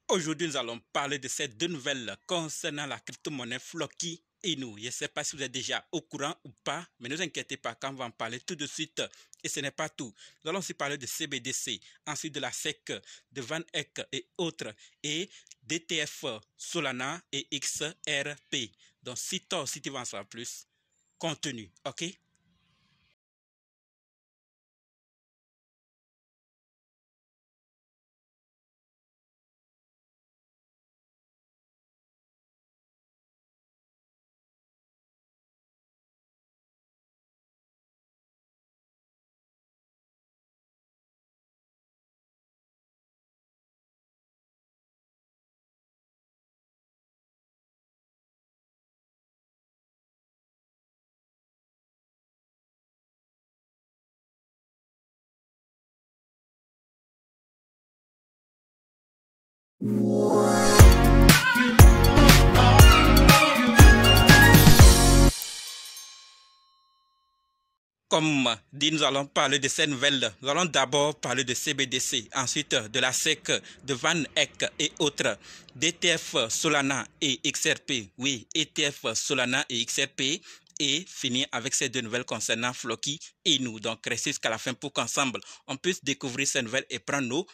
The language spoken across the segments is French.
Aujourd'hui, nous allons parler de ces deux nouvelles concernant la crypto-monnaie Floki Inu. Je ne sais pas si vous êtes déjà au courant ou pas, mais ne vous inquiétez pas, quand on va en parler tout de suite. Et ce n'est pas tout. Nous allons aussi parler de CBDC, ensuite de la SEC, de Van Eck et autres, et d'ETF Solana et XRP. Donc, si tu veux en savoir plus, contenu, ok? Comme dit, nous allons parler de ces nouvelles. Nous allons d'abord parler de CBDC, ensuite de la SEC, de Van Eck et autres, d'ETF Solana et XRP. Oui, ETF Solana et XRP. Et finir avec ces deux nouvelles concernant Floki et nous. Donc, restez jusqu'à la fin pour qu'ensemble, on puisse découvrir ces nouvelles et prendre nos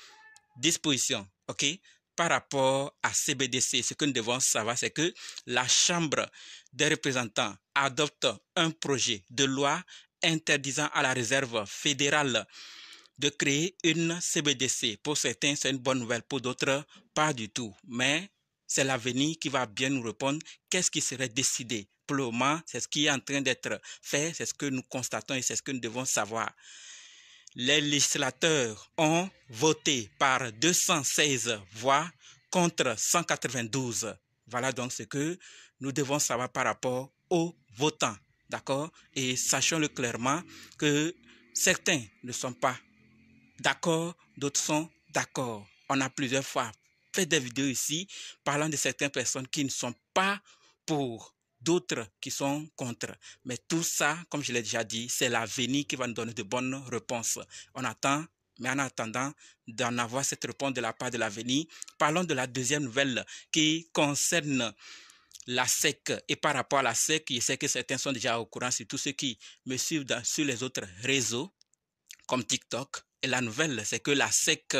dispositions. OK? Par rapport à CBDC, ce que nous devons savoir, c'est que la Chambre des représentants adopte un projet de loi interdisant à la Réserve fédérale de créer une CBDC. Pour certains, c'est une bonne nouvelle, pour d'autres, pas du tout. Mais c'est l'avenir qui va bien nous répondre. Qu'est-ce qui serait décidé? Pour le moment, c'est ce qui est en train d'être fait, c'est ce que nous constatons et c'est ce que nous devons savoir. Les législateurs ont voté par 216 voix contre 192. Voilà donc ce que nous devons savoir par rapport aux votants. D'accord? Et sachons-le clairement que certains ne sont pas d'accord, d'autres sont d'accord. On a plusieurs fois fait des vidéos ici parlant de certaines personnes qui ne sont pas pour, d'autres qui sont contre. Mais tout ça, comme je l'ai déjà dit, c'est l'avenir qui va nous donner de bonnes réponses. On attend, mais en attendant d'en avoir cette réponse de la part de l'avenir, parlons de la deuxième nouvelle qui concerne la SEC. Et par rapport à la SEC, je sais que certains sont déjà au courant, surtout ceux qui me suivent sur les autres réseaux comme TikTok. Et la nouvelle, c'est que la SEC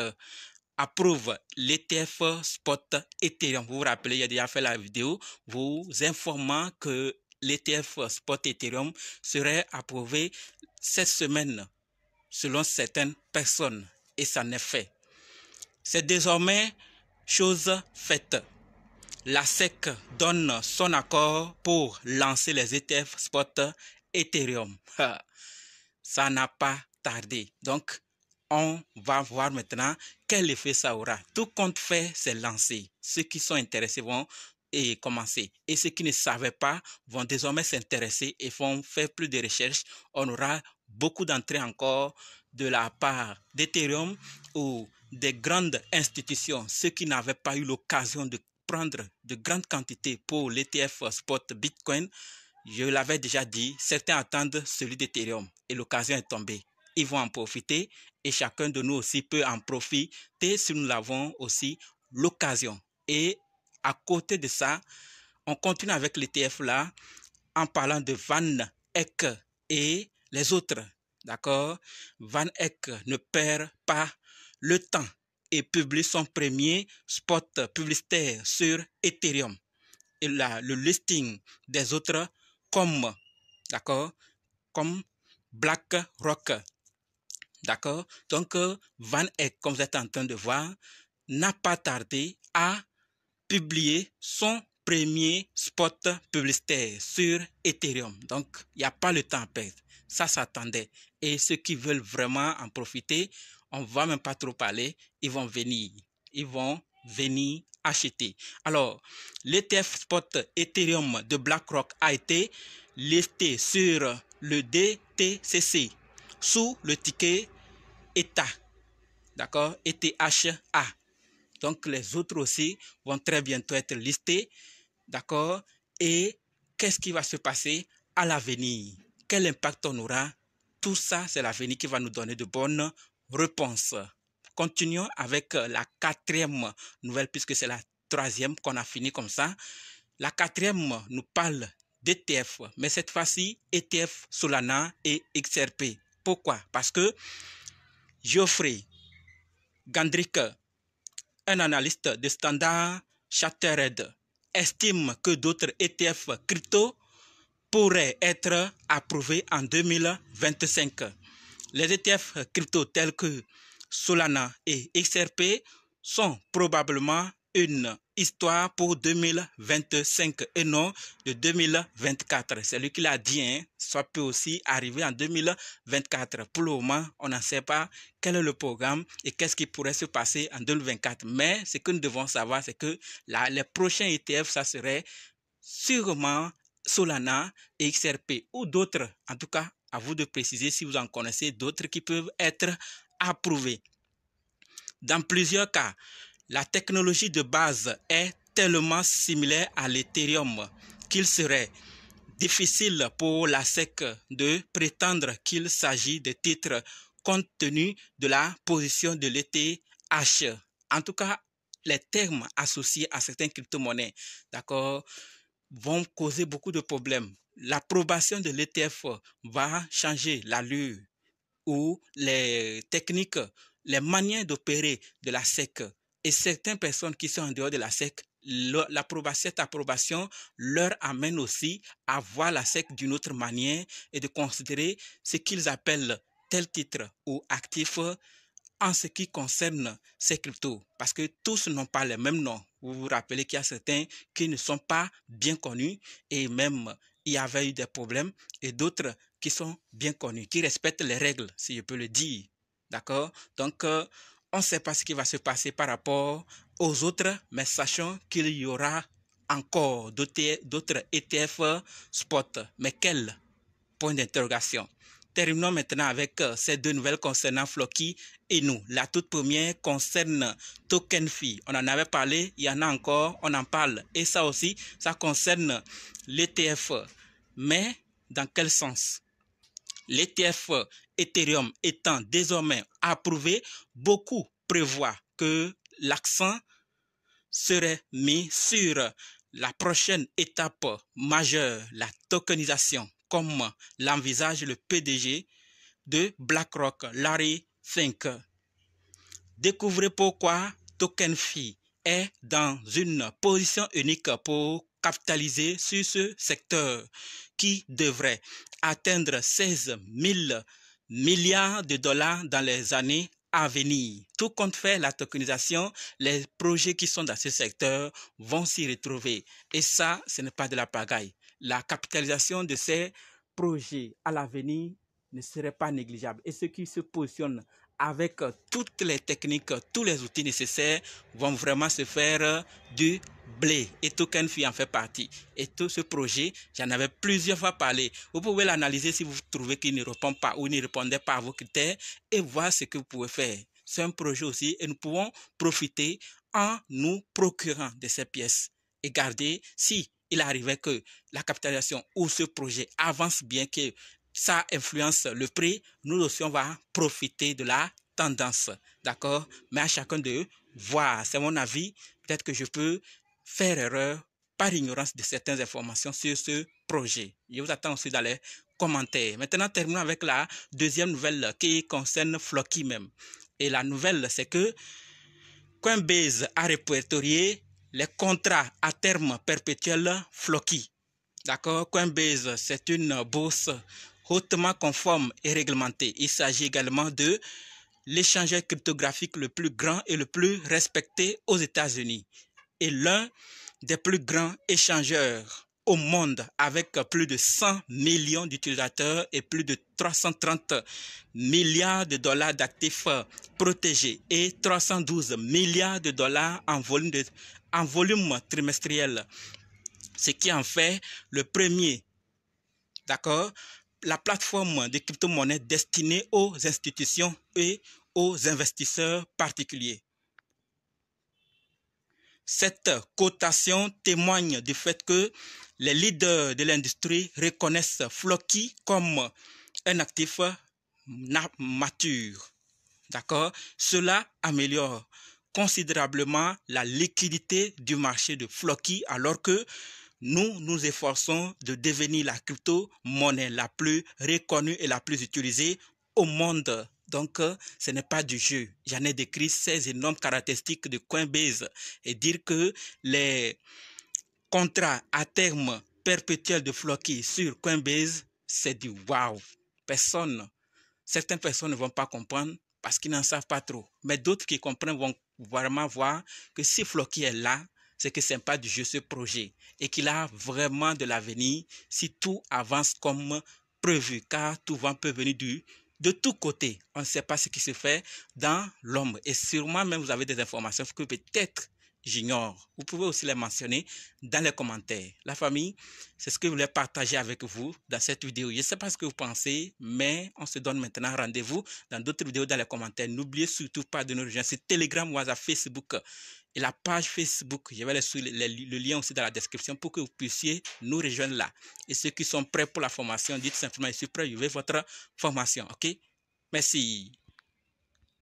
approuve l'ETF Spot Ethereum. Vous vous rappelez, il a déjà fait la vidéo vous informant que l'ETF Spot Ethereum serait approuvé cette semaine selon certaines personnes. Et ça n'est fait. C'est désormais chose faite. La SEC donne son accord pour lancer les ETF Spot Ethereum. Ça n'a pas tardé. Donc, on va voir maintenant quel effet ça aura. Tout compte fait, c'est lancé. Ceux qui sont intéressés vont commencer. Et ceux qui ne savaient pas vont désormais s'intéresser et vont faire plus de recherches. On aura beaucoup d'entrées encore de la part d'Ethereum ou des grandes institutions. Ceux qui n'avaient pas eu l'occasion de prendre de grandes quantités pour l'ETF Spot Bitcoin, je l'avais déjà dit, certains attendent celui d'Ethereum et l'occasion est tombée. Ils vont en profiter et chacun de nous aussi peut en profiter si nous l'avons aussi l'occasion. Et à côté de ça, on continue avec l'ETF là en parlant de Van Eck et les autres. D'accord? Van Eck ne perd pas le temps et publie son premier spot publicitaire sur Ethereum. Et là, le listing des autres comme, d'accord, comme BlackRock, d'accord. Donc, Van Eck, comme vous êtes en train de voir, n'a pas tardé à publier son premier spot publicitaire sur Ethereum. Donc, il n'y a pas le temps à perdre. Ça s'attendait. Et ceux qui veulent vraiment en profiter, on ne va même pas trop parler, ils vont venir. Ils vont venir acheter. Alors, l'ETF spot Ethereum de BlackRock a été listé sur le DTCC sous le ticket ETHA. D'accord? ETHA. Donc, les autres aussi vont très bientôt être listés. D'accord? Et qu'est-ce qui va se passer à l'avenir? Quel impact on aura? Tout ça, c'est l'avenir qui va nous donner de bonnes réponses. Continuons avec la quatrième nouvelle, puisque c'est la troisième qu'on a fini comme ça. La quatrième nous parle d'ETF, mais cette fois-ci, ETF Solana et XRP. Pourquoi? Parce que Geoffrey Gandrick, un analyste de Standard Chartered, estime que d'autres ETF crypto pourraient être approuvés en 2025. Les ETF crypto tels que Solana et XRP sont probablement une histoire pour 2025 et non de 2024. C'est lui qui l'a dit, hein. Ça peut aussi arriver en 2024. Pour le moment, on n'en sait pas quel est le programme et qu'est-ce qui pourrait se passer en 2024. Mais ce que nous devons savoir, c'est que les prochains ETF, ça serait sûrement Solana et XRP ou d'autres. En tout cas, à vous de préciser si vous en connaissez d'autres qui peuvent être approuvés. Dans plusieurs cas, la technologie de base est tellement similaire à l'Ethereum qu'il serait difficile pour la SEC de prétendre qu'il s'agit de titres compte tenu de la position de l'ETH. En tout cas, les termes associés à certaines crypto-monnaies, d'accord, vont causer beaucoup de problèmes. L'approbation de l'ETF va changer l'allure ou les techniques, les manières d'opérer de la SEC. Et certaines personnes qui sont en dehors de la SEC, cette approbation leur amène aussi à voir la SEC d'une autre manière et de considérer ce qu'ils appellent tel titre ou actif en ce qui concerne ces cryptos. Parce que tous n'ont pas les mêmes noms. Vous vous rappelez qu'il y a certains qui ne sont pas bien connus et même il y avait eu des problèmes et d'autres qui sont bien connus, qui respectent les règles, si je peux le dire. D'accord? Donc, on ne sait pas ce qui va se passer par rapport aux autres, mais sachons qu'il y aura encore d'autres ETF spot. Mais quel point d'interrogation? Terminons maintenant avec ces deux nouvelles concernant Floki et nous. La toute première concerne TokenFi. On en avait parlé, il y en a encore, on en parle. Et ça aussi, ça concerne l'ETF. Mais dans quel sens? L'ETF Ethereum étant désormais approuvé, beaucoup prévoient que l'accent serait mis sur la prochaine étape majeure, la tokenisation, comme l'envisage le PDG de BlackRock, Larry Fink. Découvrez pourquoi TokenFi est dans une position unique pour capitaliser sur ce secteur qui devrait atteindre 16 000 milliards de dollars dans les années à venir. Tout compte fait, la tokenisation, les projets qui sont dans ce secteur vont s'y retrouver. Et ça, ce n'est pas de la pagaille. La capitalisation de ces projets à l'avenir ne serait pas négligeable. Et ceux qui se positionnent avec toutes les techniques, tous les outils nécessaires vont vraiment se faire du blé. Et TokenFi en fait partie. Et tout ce projet, j'en avais plusieurs fois parlé. Vous pouvez l'analyser si vous trouvez qu'il ne répond pas ou ne répondait pas à vos critères et voir ce que vous pouvez faire. C'est un projet aussi et nous pouvons profiter en nous procurant de ces pièces et garder, si il arrivait que la capitalisation ou ce projet avance bien, que ça influence le prix, nous aussi on va profiter de la tendance, d'accord? Mais à chacun de voir, c'est mon avis, peut-être que je peux faire erreur par ignorance de certaines informations sur ce projet. Je vous attends aussi dans les commentaires. Maintenant, terminons avec la deuxième nouvelle qui concerne Floki même. Et la nouvelle, c'est que Coinbase a répertorié les contrats à terme perpétuel Floki. D'accord? Coinbase, c'est une bourse hautement conforme et réglementée. Il s'agit également de l'échangeur cryptographique le plus grand et le plus respecté aux États-Unis et l'un des plus grands échangeurs au monde avec plus de 100 millions d'utilisateurs et plus de 330 milliards de dollars d'actifs protégés et 312 milliards de dollars en volume trimestriel. Ce qui en fait le premier, d'accord, la plateforme de crypto-monnaie destinée aux institutions et aux investisseurs particuliers. Cette cotation témoigne du fait que les leaders de l'industrie reconnaissent Floki comme un actif mature. D'accord? Cela améliore considérablement la liquidité du marché de Floki alors que nous nous efforçons de devenir la crypto-monnaie la plus reconnue et la plus utilisée au monde. Donc, ce n'est pas du jeu. J'en ai décrit ces énormes caractéristiques de Coinbase et dire que les contrats à terme perpétuel de Floki sur Coinbase, c'est du wow. Certaines personnes ne vont pas comprendre parce qu'ils n'en savent pas trop. Mais d'autres qui comprennent vont vraiment voir que si Floki est là, c'est que ce n'est pas du jeu ce projet et qu'il a vraiment de l'avenir si tout avance comme prévu, car tout vent peut venir de tous côtés. On ne sait pas ce qui se fait dans l'ombre et sûrement même vous avez des informations que peut-être j'ignore. Vous pouvez aussi les mentionner dans les commentaires. La famille, c'est ce que je voulais partager avec vous dans cette vidéo. Je ne sais pas ce que vous pensez, mais on se donne maintenant rendez-vous dans d'autres vidéos dans les commentaires. N'oubliez surtout pas de nous rejoindre sur Telegram, WhatsApp, Facebook et la page Facebook. Je vais laisser le lien aussi dans la description pour que vous puissiez nous rejoindre là. Et ceux qui sont prêts pour la formation, dites simplement, je suis prêt, je veux votre formation. OK? Merci.